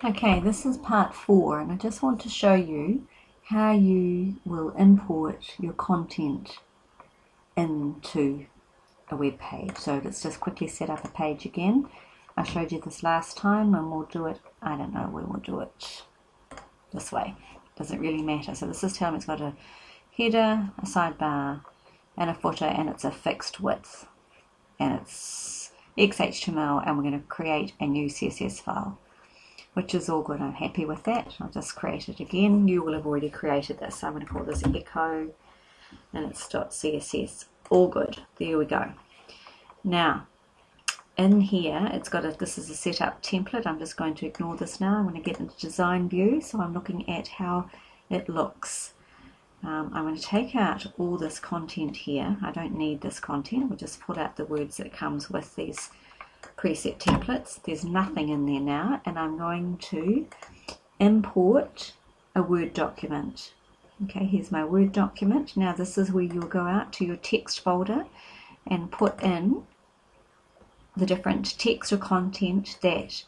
Okay, this is part 4, and I just want to show you how you will import your content into a web page. So let's just quickly set up a page again. I showed you this last time, and we'll do it, I don't know, we will do it this way. Doesn't really matter. So this is telling me it's got a header, a sidebar, and a footer, and it's a fixed width. And it's XHTML, and we're going to create a new CSS file, which is all good. I'm happy with that. I'll just create it again. You will have already created this. So I'm going to call this echo, and it's .css. All good. There we go. Now, in here, it's got this is a setup template. I'm just going to ignore this now. I'm going to get into design view, so I'm looking at how it looks. I'm going to take out all this content here. I don't need this content. We'll just put out the words that comes with these preset templates. There's nothing in there now, and I'm going to import a Word document. Okay, here's my Word document. Now this is where you'll go out to your text folder and put in the different text or content that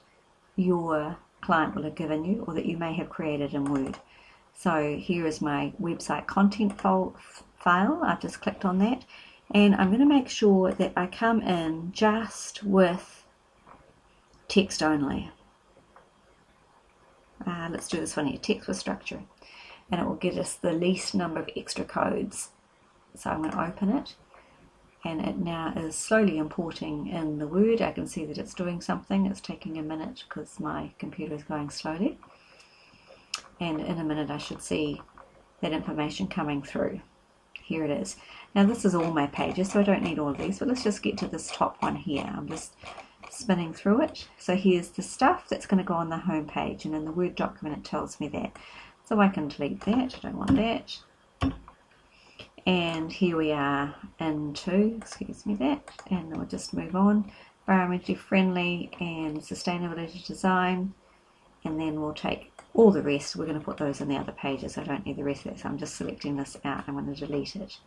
your client will have given you or that you may have created in Word. So here is my website content file. I've just clicked on that, and I'm going to make sure that I come in just with text only. Let's do this one here, text with structure, and it will get us the least number of extra codes. So I'm going to open it, and it now is slowly importing in the Word. I can see that it's doing something. It's taking a minute because my computer is going slowly, and in a minute I should see that information coming through. Here it is. Now this is all my pages, so I don't need all of these, but let's just get to this top one here. I'm just spinning through it. So here's the stuff that's going to go on the home page, and in the Word document it tells me that. So I can delete that, I don't want that. And here we are into, excuse me that, and we'll just move on. Environmentally friendly and sustainability design, and then we'll take all the rest. We're going to put those in the other pages. I don't need the rest of it, so I'm just selecting this out. I'm going to delete it.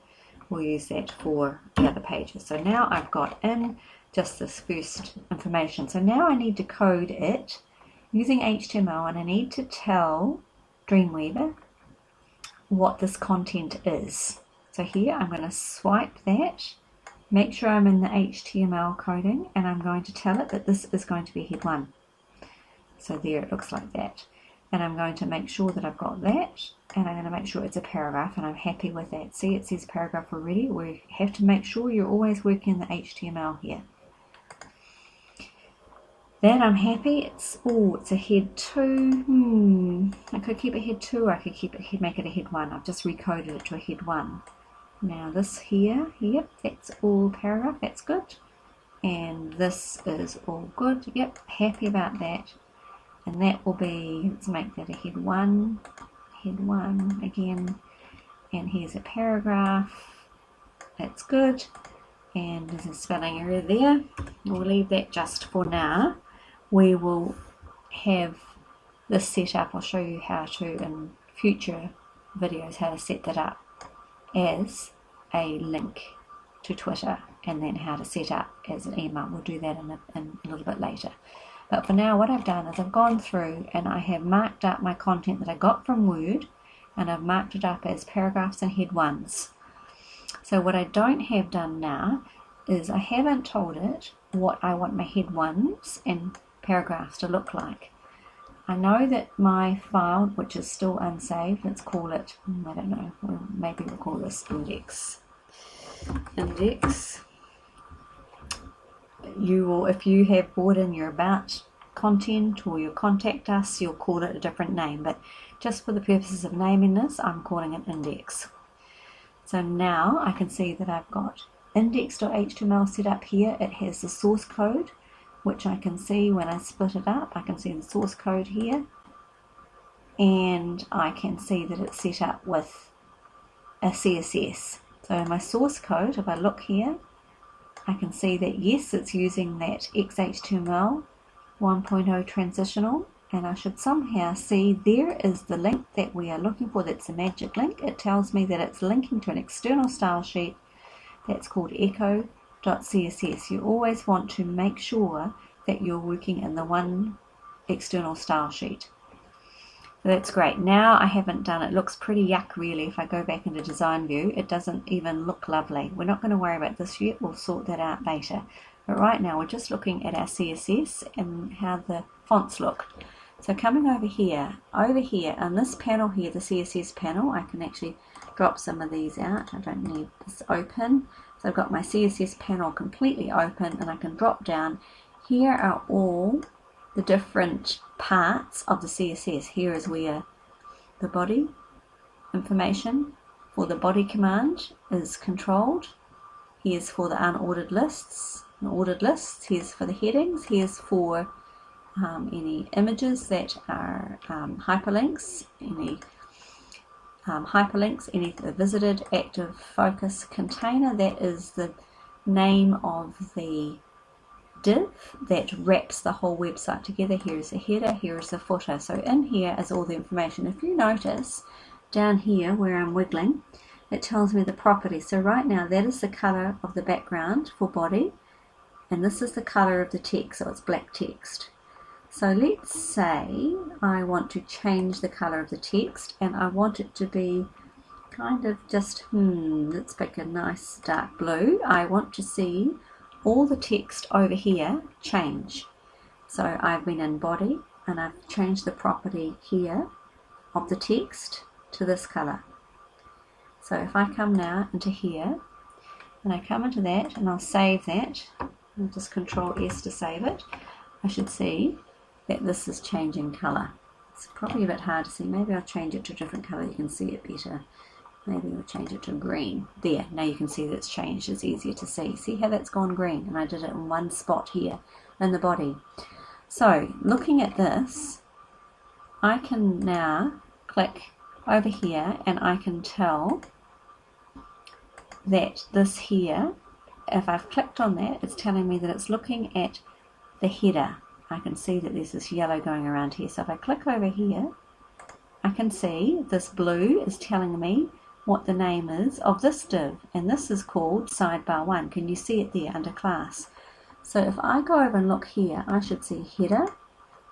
We'll use that for the other pages. So now I've got in just this first information. So now I need to code it using HTML, and I need to tell Dreamweaver what this content is. So here I'm going to swipe that, make sure I'm in the HTML coding, and I'm going to tell it that this is going to be head 1. So there it looks like that. And I'm going to make sure that I've got that, and I'm going to make sure it's a paragraph, and I'm happy with that. See, it says paragraph already. We have to make sure you're always working in the HTML here. Then I'm happy. It's a head 2. I could keep it head 2, or I could make it a head 1. I've just recoded it to a head 1. Now this here, yep, that's all paragraph. That's good. And this is all good. Yep, happy about that. And that will be, let's make that a head 1 again, and here's a paragraph. That's good, and there's a spelling error there. We'll leave that just for now. We will have this set up. I'll show you how to in future videos how to set that up as a link to Twitter, and then how to set up as an email. We'll do that in a little bit later. But for now, what I've done is I've gone through and I have marked up my content that I got from Word, and I've marked it up as paragraphs and head 1s. So what I don't have done now is I haven't told it what I want my head 1s and paragraphs to look like. I know that my file, which is still unsaved, let's call it, I don't know, maybe we'll call this index. You will, if you have brought in your about content or your contact us, you'll call it a different name, but just for the purposes of naming this, I'm calling it index. So now I can see that I've got index.html set up here. It has the source code, which I can see when I split it up. I can see the source code here, and I can see that it's set up with a CSS. So my source code, if I look here, I can see that yes, it's using that XHTML 1.0 transitional, and I should somehow see there is the link that we are looking for. That's the magic link. It tells me that it's linking to an external style sheet that's called echo.css. You always want to make sure that you're working in the one external style sheet. So that's great. Now I haven't done it. It looks pretty yuck really. If I go back into design view, it doesn't even look lovely. We're not going to worry about this yet. We'll sort that out later. But right now we're just looking at our CSS and how the fonts look. So coming over here on this panel here, the CSS panel, I can actually drop some of these out. I don't need this open. So I've got my CSS panel completely open, and I can drop down. Here are all the different parts of the CSS. Here is where the body information for the body command is controlled. Here's for the unordered lists, ordered lists. Here's for the headings. Here's for any images that are hyperlinks, any the visited active focus container. That is the name of the div that wraps the whole website together. Here is the header, here is the footer. So in here is all the information. If you notice down here where I'm wiggling, it tells me the properties. So right now that is the color of the background for body, and this is the color of the text, so it's black text. So let's say I want to change the color of the text, and I want it to be kind of just, let's pick a nice dark blue. I want to see all the text over here change. So I've been in body and I've changed the property here of the text to this color. So if I come now into here and I come into that and I'll save that, I'll just Control S to save it, I should see that this is changing color. It's probably a bit hard to see. Maybe I'll change it to a different color, you can see it better. Maybe we'll change it to green. There, now you can see that it's changed. It's easier to see. See how that's gone green? And I did it in one spot here in the body. So, looking at this, I can now click over here and I can tell that this here, if I've clicked on that, it's telling me that it's looking at the header. I can see that there's this yellow going around here. So if I click over here, I can see this blue is telling me what the name is of this div, and this is called sidebar 1. Can you see it there under class? So if I go over and look here, I should see header,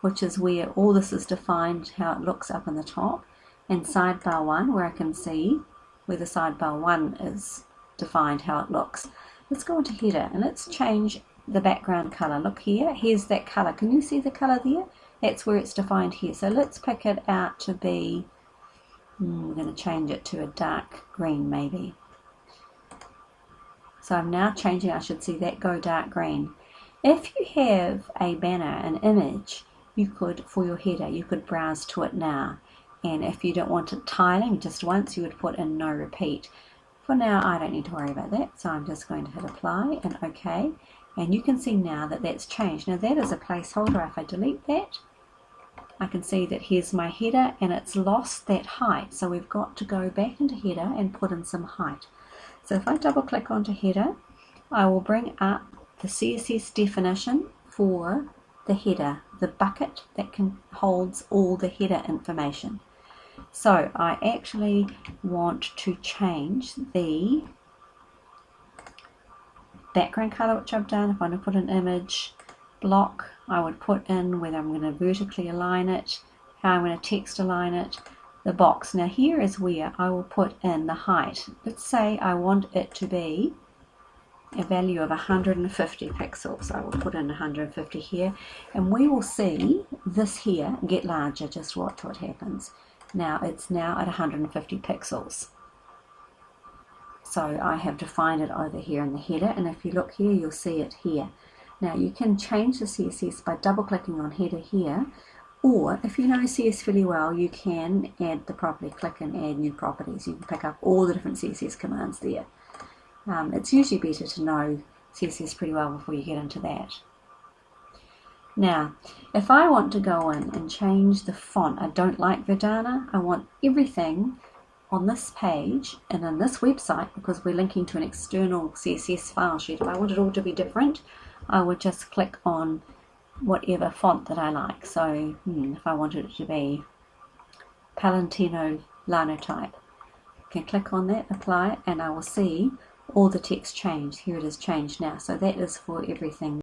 which is where all this is defined, how it looks up in the top, and sidebar 1, where I can see where the sidebar 1 is defined, how it looks. Let's go into header and let's change the background color. Look here, here's that color. Can you see the color there? That's where it's defined here. So let's pick it out to be, we're going to change it to a dark green maybe. So I'm now changing, I should see that go dark green. If you have a banner, an image, you could, for your header, you could browse to it now. And if you don't want it tiling just once, you would put in no repeat. For now, I don't need to worry about that. So I'm just going to hit apply and OK. And you can see now that that's changed. Now that is a placeholder. If I delete that, I can see that here's my header and it's lost that height. So we've got to go back into header and put in some height. So if I double click onto header, I will bring up the CSS definition for the header, the bucket that holds all the header information. So I actually want to change the background color, which I've done. If I want to put an image block, I would put in whether I'm going to vertically align it, how I'm going to text align it, the box. Now here is where I will put in the height. Let's say I want it to be a value of 150 pixels. I will put in 150 here, and we will see this here get larger. Just watch what happens. Now it's now at 150 pixels. So I have defined it over here in the header, and if you look here, you'll see it here. Now you can change the CSS by double clicking on header here, or if you know CSS fairly well, you can add the property, click and add new properties. You can pick up all the different CSS commands there. It's usually better to know CSS pretty well before you get into that. Now, if I want to go in and change the font, I don't like Verdana, I want everything on this page and in this website, because we're linking to an external CSS file sheet. If I want it all to be different, I would just click on whatever font that I like. So if I wanted it to be Palantino Linotype, I can click on that, apply, and I will see all the text change. Here it is changed now. So that is for everything.